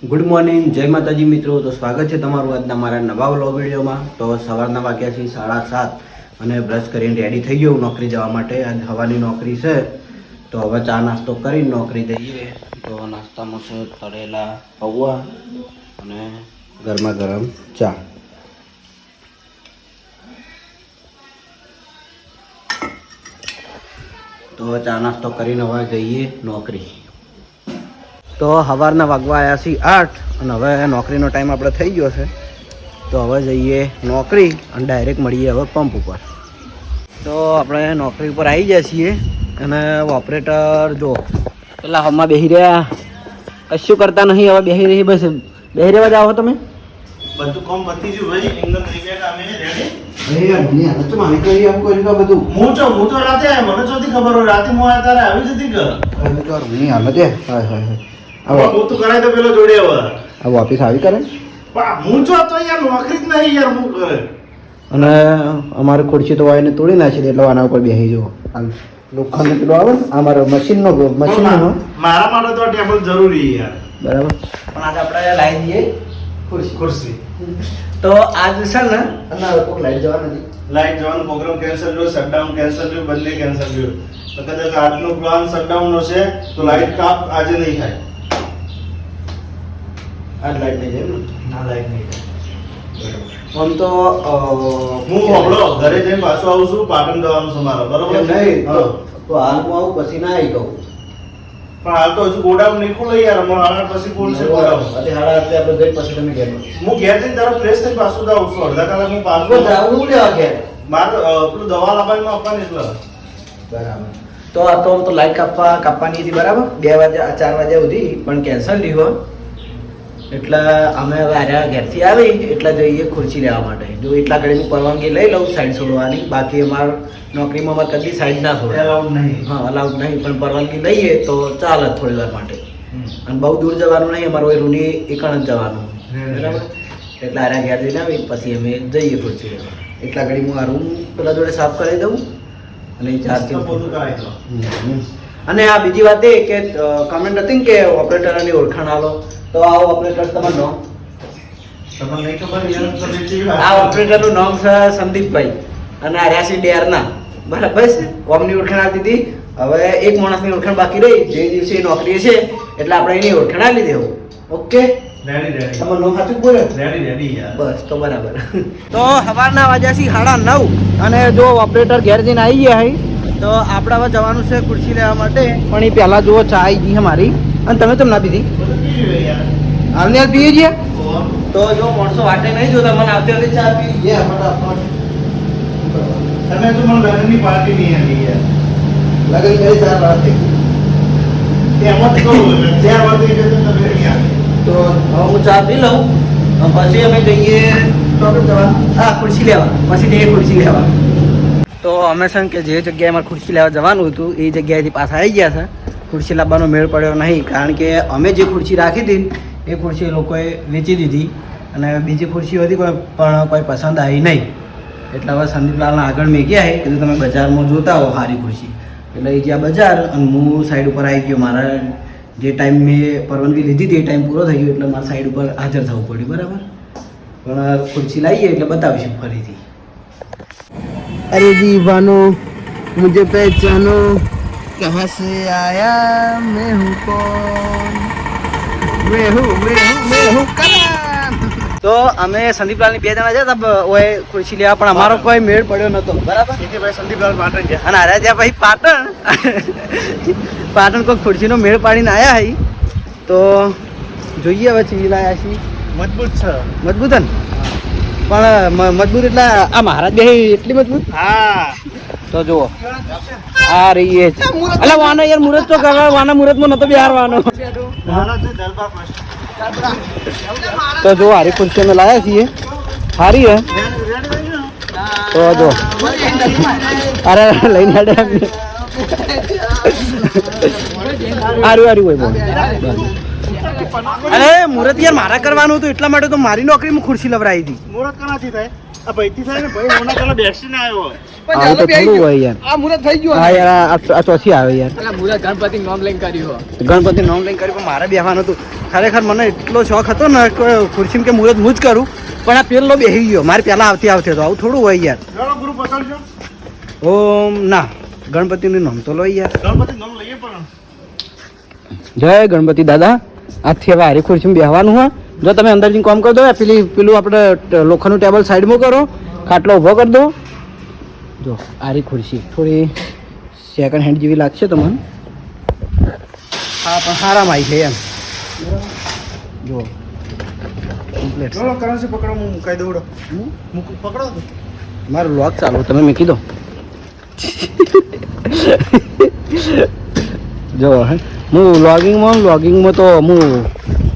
Good morning, જય માતાજી મિત્રો. તો સ્વાગત છે તમારું આજના મારા નવા વ્લોગ વિડીયોમાં. તો સવારના વાગ્યા છે 7:30 અને બ્રશ કરીને રેડી થઈ ગયો નોકરી જવા માટે. આજ હવાની નોકરી છે તો હવે ચા નાસ્તો કરીને નોકરી જઈએ. તો નાસ્તામાં છે તળેલા પૌવા અને ગરમા ગરમ ચા. તો ચા નાસ્તો કરીને હવે જઈએ નોકરી. તો સવારના વાગવા આવ્યા છીએ 8 અને હવે નોકરીનો ટાઈમ આપણે થઈ ગયો છે. તો હવે જઈએ નોકરી અને ડાયરેક્ટ મળીએ હવે પંપ ઉપર. તો આપણે નોકરી ઉપર આવી ગયા છીએ અને ઓપરેટર જો પેલા હમણાં બેસી રહ્યા, કશું કરતા નહીં. હવે બેસી રહી, બસ બેસી રહેવા જાઓ તમે. બધું કામ પતી ગયું ભાઈ, એકદમ થઈ ગયા અમે રેડી. હું તો રાતે આવ્યો, મને ચોથી ખબર હોય. રાતે હું આવ્યા ત્યારે આવી જતી હું તો કરાય તો પેલો જોડે હવે ઓફિસ આવી કરે હું જો તો યાર નોકરી જ નહીં યાર હું કરે. અને અમારે ખુરશી તો વાયને તોડી નાખી દે એટલે આના ઉપર બેસી જવો. લોખંડ પેલો આવે ને અમારો મશીનનો મારા માટે તો ટેબલ જરૂરી યાર. બરાબર, પણ આજે આપણે લાવી દઈએ ખુરશી. તો આજ છે ને અને કોઈ લાઈટ જવા નથી. લાઈટ જવાનો પ્રોગ્રામ કેન્સલ થયો, શટડાઉન કેન્સલ થયું, બંને કેન્સલ થયું. તો કદાચ આજનો પ્લાન શટડાઉન નો છે તો લાઈટ કાપ આજે નહીં થાય. આજ લાઈટ નહીં જાય ને? ના લાઈટ નહીં થાય. આમ તો હું હમણો ઘરે જઈને પાછો આવું છું. પાટણ જવાનું છે મારે, બરોબર? નહીં તો હાલ હું આવું પછી ના આવી કહું. પણ હાલ તો હજુ ગોડાઉન નહીં ખુલે યાર. અમારે 8 પછી ખુલશે ગોડાઉન. આજે 8:30 આપણે જઈ પછી તમે ઘેર હું ઘેર જઈને તારો ફ્રેશ થઈને પાછું જ આવું છું. અડધા કલાક હું પાછું જાવું લેવા ઘેર. મારે પેલું દવા લાવવાનું આપવાની એટલે. બરાબર. તો આ તો લાઈટ કાપવાની હતી બરાબર 2 વાગ્યા 4 વાગ્યા સુધી, પણ કેન્સલ થયું. એટલે અમે હવે આર્યા ઘેરથી આવી એટલે જઈએ ખુરશી લેવા માટે. જો એટલા ઘડીની પરવાનગી લઈ લઉં સાઈડ છોડવાની. બાકી અમારે નોકરીમાં અમારે કદી સાઈડ ના છોડે. અલાઉડ નહીં. હા, અલાઉડ નહીં, પણ પરવાનગી લઈએ તો ચાલે થોડી વાર માટે. અને બહુ દૂર જવાનું નહીં, અમારું એ રૂની એકણ જ જવાનું. બરાબર, એટલે આર્યા ઘેર જઈને આવી પછી અમે જઈએ ખુરશી લેવા. એટલા ઘડી હું આ રૂમ પેલા જોડે સાફ કરી દઉં અને ચાર્જિંગ બધું કરાવી દો. અને આ બીજી વાત એ કે કમેન્ટ હતી કે ઓપરેટરની ઓળખાણ આલો. તો આ ઓપરેટર તમારું નામ? તમને નહીં ખબર યાર તો બેચી આ ઓપરેટરનું નામ છે સંદીપભાઈ અને આ રાશિ ડેરના. બરાબર છે, ઓમની ઓળખાણ આપી દીધી. હવે એક માણસની ઓળખાણ બાકી રહી. જે દિવસે નોકરી છે એટલે આપણે એની ઓળખાણ આપી દેવું. Okay, ready. તમારું નામ સાચું બોલો? રેડી યાર. બસ તો બરાબર. તો સવારના વાગ્યા છે 9:30 અને જો ઓપરેટર ઘેર જઈને આવી ગયા હોય તો આપણે હવે જવાનું છે ખુરશી લેવા માટે. પણ એ પહેલાં જુઓ ચા આવી ગઈ છે મારી. અને તમે કેમ ના પીધી? હાલની હાલ પીએ છીએ. તો જો માણસો વાટે નહીં જોતા, મને આવતી વખતે ચા પી ગયા ફટાફટ. તમે તો મને લગ્નની પાર્ટી નહીં આવી યાર. લગન કરી 4 વાર થઈ એમાં જ કહું 4 વાર થઈ જશે તમે યાર. તો હવે હું ચા પી લઉં પછી અમે જઈએ ચોકડ જવા. હા, ખુરશી લેવા. પછી જઈએ ખુરશી લેવા. તો અમે છે કે જે જગ્યાએ અમારે ખુરશી લેવા જવાનું હતું એ જગ્યાએથી પાછા આવી ગયા છે. ખુરશી લાવવાનો મેળ પડ્યો નહીં, કારણ કે અમે જે ખુરશી રાખી હતી એ ખુરશી લોકોએ વેચી દીધી અને બીજી ખુરશી હતી પણ કોઈ પસંદ આવી નહીં. એટલે હવે સંદીપલાલના આગળ મેં ગયા કીધું તમે બજારમાં જોતા હો સારી ખુરશી. એટલે એ ગયા બજાર અને હું સાઈડ ઉપર આવી ગયો. મારા જે ટાઈમ મેં પરવાનગી લીધી હતી એ ટાઈમ પૂરો થઈ ગયો એટલે મારે સાઈડ ઉપર હાજર થવું પડ્યું. બરાબર, પણ ખુરશી લાવીએ એટલે બતાવીશું ફરીથી. અરે દીવાનો મુझे पहचानो कहाँ से आया मैं हूँ कौन मैं हूँ कलाम. તો અમે સંદીપલાલની 2 જણા જતા ઓય ખુરશી લેવા, પણ અમારો કોઈ મેળ પડ્યો નતો. બરાબર, ભાઈ સંદીપલાલ પાટણ ગયા અને આર્યા ત્યાં પછી પાટણ કોઈ ખુરશીનો મેળ પાડીને આવ્યા હઈ. તો જોઈએ હવે ચીવી લાયા છીએ. મજબૂત છે. મજબૂત ને? પણ મજબૂત એટલે આ મહારાજ બે એટલી મજબૂત? હા. તો જુઓ આ રહી એ અલા વાનો યાર મુહૂર્ત તો કરવા વાના મુહૂર્તમાં નતો બિહારવાનો. તો જો હારી ખુરશી અમે લાયા છીએ. હારી હે તો જો અરે લઈને હેડે હારું હોય બોલ. અરે મુહૂર્ત યાર મારા કરવાનું હતું એટલા માટે તો મારી નોકરીમાં ખુરશી લવરાઈ હતી. મુહૂર્ત કનાથી થાય? આ ભાઈથી થાય ને ભાઈ. ઓના કલા બેસીને આવ્યો. આ તો થોડું હોય યાર. આ મુહૂર્ત થઈ ગયું. હા યાર, આ ચોથી આવે યાર. મુહૂર્ત ગણપતિ નામ લઈને કર્યું. ગણપતિ નામ લઈને કર્યું પણ મારે બેહવાનું હતું. ખરેખર મને એટલો શોખ હતો ને કે ખુરશીમાં કે મુહૂર્ત હું જ કરું, પણ આ પેલો બેસી ગયો મારે પહેલાં આવતી તો આવું થોડું હોય યાર. ચાલો ગુરુ પકડજો. ઓમ ના ગણપતિનું નામ તો લો યાર. ગણપતિ નામ લઈએ પણ. જય ગણપતિ દાદા. આજથી હવે હારી ખુરશીમાં બેસવાનું હોય. જો તમે અંદર જઈને કામ કરી દો, પેલું આપણે લોખંડનું ટેબલ સાઈડમાં કરો, ખાટલો ઊભો કરી દો. જો હારી ખુરશી થોડી સેકન્ડ હેન્ડ જેવી લાગશે તમને. હા પણ સારામાં આવી છે એમ. જો કમ્પ્લીટ. ચલો કરન્સી પકડો, હું મુકાઈ દઉં. પકડો તો. મારું લોક ચાલુ તમે મૂકી દો. જો હું લોગિંગમાં તો હું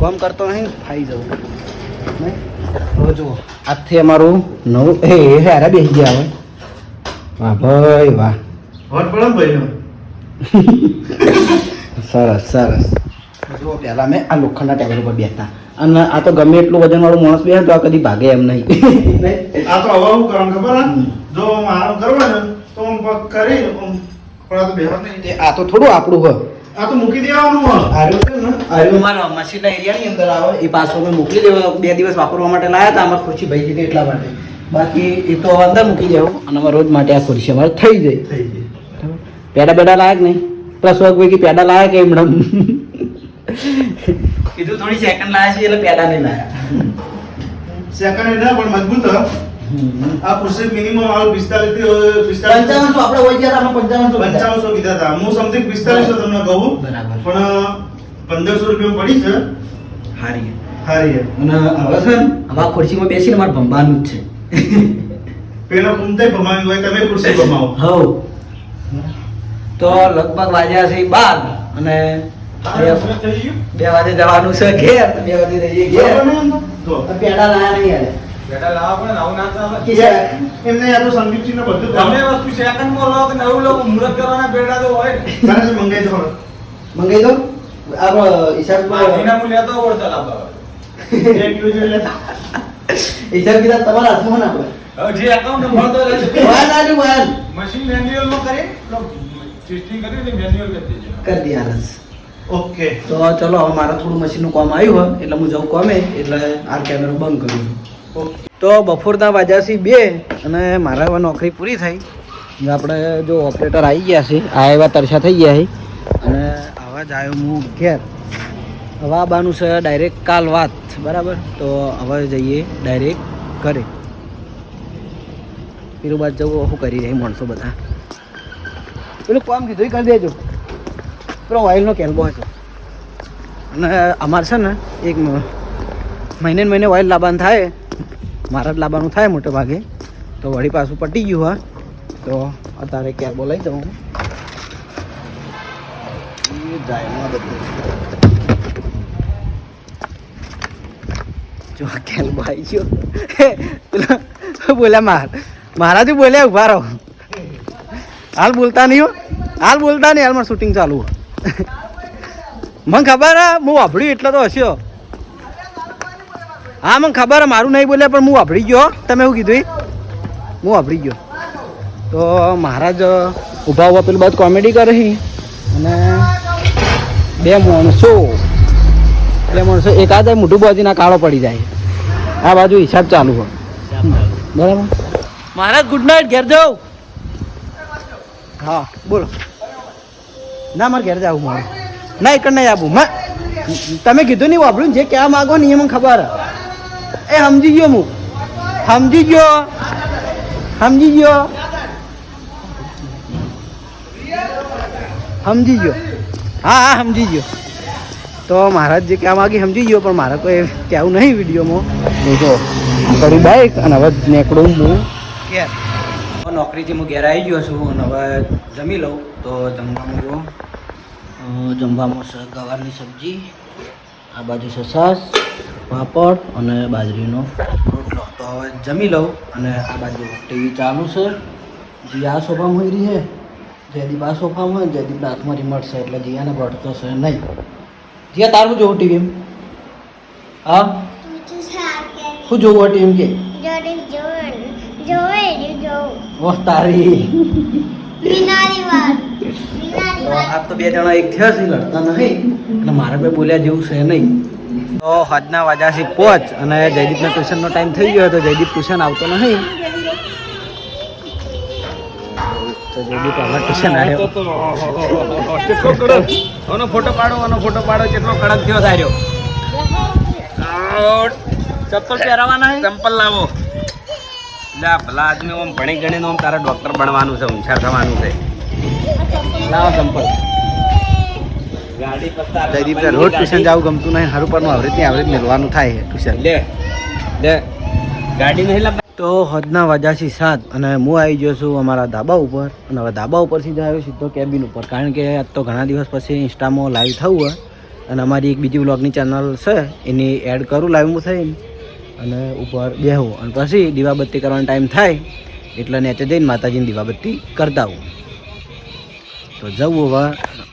કામ કરતો નહીં, ખાઈ જાઉં. હવે જુઓ આજથી અમારું નવું હારા બેસી ગયા હવે. વાહ ભાઈ વાહ, હોટ પડે ભાઈ. સરસ સરસ. જુઓ પહેલાં મેં આ લોખંડના ટેબલ ઉપર બેસતા, અને આ તો ગમે એટલું વજનવાળું માણસ બેસે તો આ કદી ભાગે એમ નહીં. આ તો હવે શું કરવાનું ખબર હે? જો આરામ કરવાનો તો આમ પગ કરી આમ પણ આ તો બેહવા નહીં. આ તો થોડું આપણું હોય. આ તો મૂકી દેવાનું હે. આર્યું છે ને, આર્યું મારા મશીનના એરિયાની અંદર આવે એ પાછો મેં મોકલી દેવા. 2 દિવસ વાપરવા માટે લાવ્યા હતા, અમારે ખુરશી ભાઈ હતી એટલા માટે. બાકી એ તો અંદર મૂકી દેવું અને અમારે રોજ માટે આ ખુરશી અમારે થઈ જાય. પેડા બેડા લાયક નહીં, પ્લસ પૈકી પેડા લાયક એમ મેડમ કીધું થોડી સેકન્ડ લાયા છે એટલે પેડા નહીં લાયા. સેકન્ડ ના પણ મજબૂત હે. આ ખુરશી મિનિમમ હાલ 45 થી 5500 આપણે હોય ગયા હતા, 5500 કીધા હતા. હું સમથિંગ 4500 તમને કહું, બરાબર. પણ 1500 રૂપિયા પડી છે. હારી હારી હે. અને હવે છે ને હવે આ ખુરશીમાં બેસીને મારે ભંબાનું જ છે. પેલો કુંતે ભમાવી હોય, તમે ખુરશી ભમાવો. હવ તો લગભગ વાગ્યા છે 12 અને 2 વાગે જવાનું છે ઘેર. 2 વાગે જઈએ ઘેર. તો પેડા લાયા નહીં યાર. બેટા લાવો પણ આવું ના ચાલે. એમને આ તો સંદીપજી ને બધું તમે વસ્તુ સેકન્ડમાં લો કે નવું લો, મુહૂર્ત કરવાના બેડા તો હોય ને. તારે મંગાઈ દો. મંગાઈ દો. આ હિસાબ માધીના હું લેતો પડતા લાવવા. એક યુઝ લેતા. હિસાબ કિતાબ તમારા હાથમાં ના પડે. હવે જે એકાઉન્ટ મળતો રહે છે. વાન આલી વાન મશીન મેન્યુઅલમાં કરી ટેસ્ટિંગ કરી ને મેન્યુઅલ કરી દેજો. કરી દે હાલસ. ઓકે. તો ચલો હવે મારે થોડું મશીનનું કામ આવ્યું હોય એટલે હું જાઉં કામે, એટલે આ કેમેરો બંધ કરું છું. તો બપોરના વાગ્યા છે 2 અને મારા હવે નોકરી પૂરી થઈ. હવે આપણે જો ઓપરેટર આવી ગયા છે, આ એવા તરસા થઈ ગયા છે અને હવે જ આવ્યો હું ઘેર. હવે આ બાનું છે ડાયરેક્ટ કાલ વાત, બરાબર. તો હવે જઈએ ડાયરેક્ટ ઘરે. પેલું બાદ જવું શું કરી રહી માણસો બધા. પેલું કામ કીધું એ કરી દેજો. પેલો ઓઇલનો કેલ્બો હતો અને અમારે છે ને એક મહિને ને મહિને ઓઇલ લાવવાનું થાય, મારા જ લાવવાનું થાય મોટે ભાગે. તો વળી પાછું પટી ગયું હા, તો અત્યારે કેલ્બો લઈ જાઉં. જો કેલ્બો આવી ગયો. પેલા બોલ્યા મારાથી બોલ્યા ઉભા રહો. હાલ બોલતા નહીં હો, હાલ મારે શૂટિંગ ચાલુ હોય. મને ખબર હે હું વાપર્યું એટલે તો હસ્યો. હા મને ખબર હે મારું નહીં બોલ્યા પણ હું વાપરી ગયો. તમે શું કીધું? હું વાપરી ગયો. તો મહારાજ ઊભા ઊભા પેલું બધું કોમેડી કરે છે અને 2 માણસો એટલે માણસો એકાદ મોઢું બાજુના કાળો પડી જાય. આ બાજુ હિસાબ ચાલુ હોય, બરાબર. મહારાજ ગુડ નાઇટ, ઘેર જાઉં. હા બોલો. ના મારે ઘેર જવું મારે ના એક નહીં આપું. તમે કીધું નહીં વાપર્યું જે કહેવા માગો ને એ મને ખબર એ સમજી ગયો. હું સમજી ગયો. હા સમજી ગયો. તો મહારાજ જે કહેવા માગી સમજી ગયો, પણ મારે કોઈ કહેવું નહીં વિડીયોમાં. જો કરી બાઈક અને હવે નીકળું હું ઘેર. નોકરીથી હું ઘેર આવી ગયો છું અને હવે જમી લઉં. તો જમવામાં છે ગવારની સબ્જી, આ બાજુ છે છાશ, પાપડ અને બાજરીનો રોટલો. તો હવે જમી લઉં અને આ બાજુ ટીવી ચાલુ છે. જે આ સોફામાં હોય રહી છે, જયદીપ આ સોફામાં હોય, જયદીપના હાથમાં રિમોટ છે એટલે જીયાને ભટતો છે નહીં. જીયા તારું જોવું ટીવી? હા શું જોવું ટીવી કે ઓહ તારી. આપ તો 2 જણા એક થયા છે, લડતા નહીં એટલે મારે બે બોલ્યા જેવું છે નહીં. તો હદના વાજાથી પહોંચ અને જયદીપના ટ્યુશનનો ટાઈમ થઈ ગયો તો જયદીપ ટ્યુશન આવતો નહીં. તો જયદીપ હવે ટ્યુશન આવ્યો. ફોટો પાડો કેટલો કડક થયો સાર્યો. ચપ્પલ પહેરાવાના છે? ચંપલ લાવો. લે ભલા આદમી ઓમ ભણી ગણીને ઓમ તારે ડોક્ટર બનવાનું છે, હોશિયાર થવાનું છે. લાવો ચંપલ. ગાડી પત્તા જયદીપને રોજ ટ્યુશન જવું ગમતું નહીં, સારું પણ આવરેજ મેળવાનું થાય છે ટ્યુશન. લે ગાડી નહીં લાવ. તો હદના વાજાથી 7 અને હું આવી ગયો છું અમારા ધાબા ઉપર. અને હવે ધાબા ઉપરથી જ આવ્યો સીધો કેબિન ઉપર, કારણ કે આજ તો ઘણા દિવસ પછી ઇન્સ્ટામાં લાઈવ થવું હોય અને અમારી એક બીજી વ્લોગની ચેનલ છે એની એડ કરું લાઈવમાં થઈને અને ઉપર બેહું અને પછી દીવાબત્તી કરવાનો ટાઈમ થાય એટલે નીચે જઈને માતાજીની દીવાબત્તી કરતા હોઉં. તો જવું હવે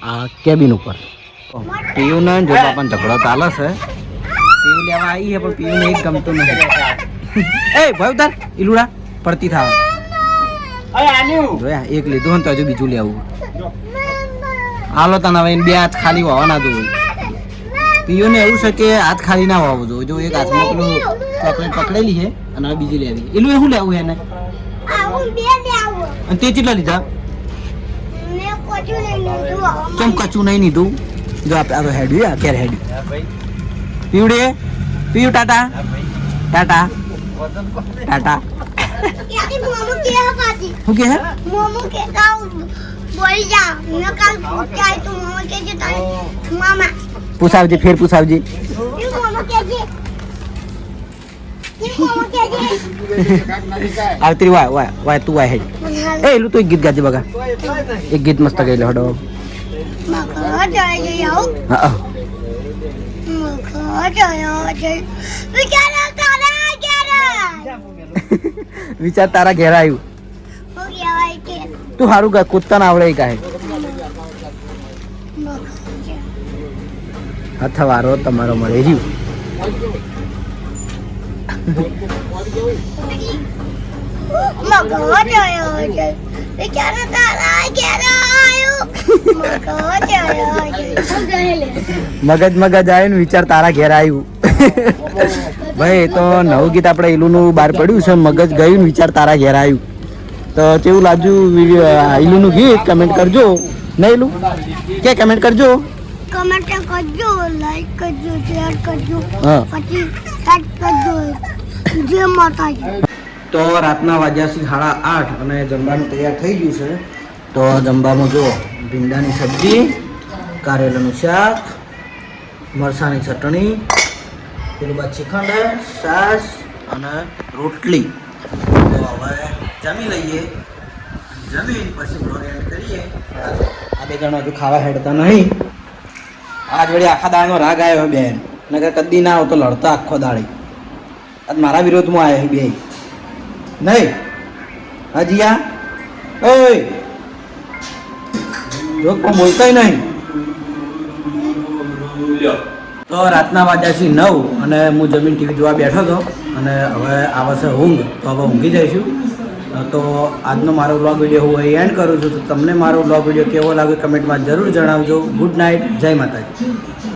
આ કેબિન ઉપર. પીયુને જો પાપાને ઝઘડો ચાલે છે. પીયુ લેવા આવી છે પણ પીયુને એક ગમતું નથી. એ ભાઈ ઉતાર ઈલુડા પડતી થાવ. જોયા એક લીધું હોય તો હજુ બીજું લેવું. હાલો તને હવે બે હાથ ખાલી હોવાના જોઈએ. પીયુને એવું છે કે હાથ ખાલી ના હોવો જોઈએ. જો એક હાથમાં પેલું ચોકલેટ પકડેલી છે અને હવે બીજી લેવી. એલું એ શું લેવું એને? અને તે કેટલા લીધા? કેમ કચું નહીં લીધું? જો આપણે હેડ્યું ક્યારે હેડ્યું. પીવડે પીયુ ટાટા ટાટા ટાટા. શું કે પૂછાવજે, ફેર પૂછાવજે. આવતી વાય વાય વાય તું વાય હેડ. એ એલું તો એક ગીત ગાજે બગા. એક ગીત મસ્ત ગાઈ લે હડો. હા વિચાર તારા ઘેર આવ્યું. તું સારું ગા કૂદતા ના આવડે કાહે. અથવારો તમારો મળે રહ્યું. મગજ આવ્યું ને વિચાર તારા ઘેર આવ્યું. ભાઈ તો નવું ગીત આપણે ઈલુનું બહાર પડ્યું છે, મગજ ગયું ને વિચાર તારા ઘેર આવ્યું. તો કેવું લાગ્યું ઈલુનું ગીત કમેન્ટ કરજો. નહીં ઈલું કે કમેન્ટ કરજો. કમેન્ટ કરજો, લાઈક કરજો, શેર કરજો, હા પછી સબસ્ક્રાઇબ કરજો. જય માતાજી. તો રાતના વાગ્યા છે 8:30 અને જમવાનું તૈયાર થઈ ગયું છે. તો જમવામાં જો ભીંડાની સબ્જી, કારેલાનું શાક, મરસાની ચટણી, પેલું બાદ શ્રીખંડ, છાશ અને રોટલી. તો હવે જમી લઈએ. જમીન પછી બ્લોગ એન્ડ કરીએ. આ બે જણા હજુ ખાવા હેડતા નહીં. આજ વળી આખા દાળનો રાગ આવ્યો બેન, નકર કદી ના આવતો લડતા આખો દાડી. આજ મારા વિરોધમાં આવ્યા બે નહીં. હજી ઓય જો પણ બોલતાય નહીં. તો રાતના વાગ્યા છે 9 અને હું જમીન ટીવી જોવા બેઠો હતો અને હવે આવે છે ઊંઘ. તો હવે ઊંઘી જઈશું. તો આજનો મારો વ્લોગ વિડીયો હું અહીં એન્ડ કરું છું. તો તમને મારો વ્લોગ વિડીયો કેવો લાગે કમેન્ટમાં જરૂર જણાવજો. ગુડ નાઇટ, જય માતાજી.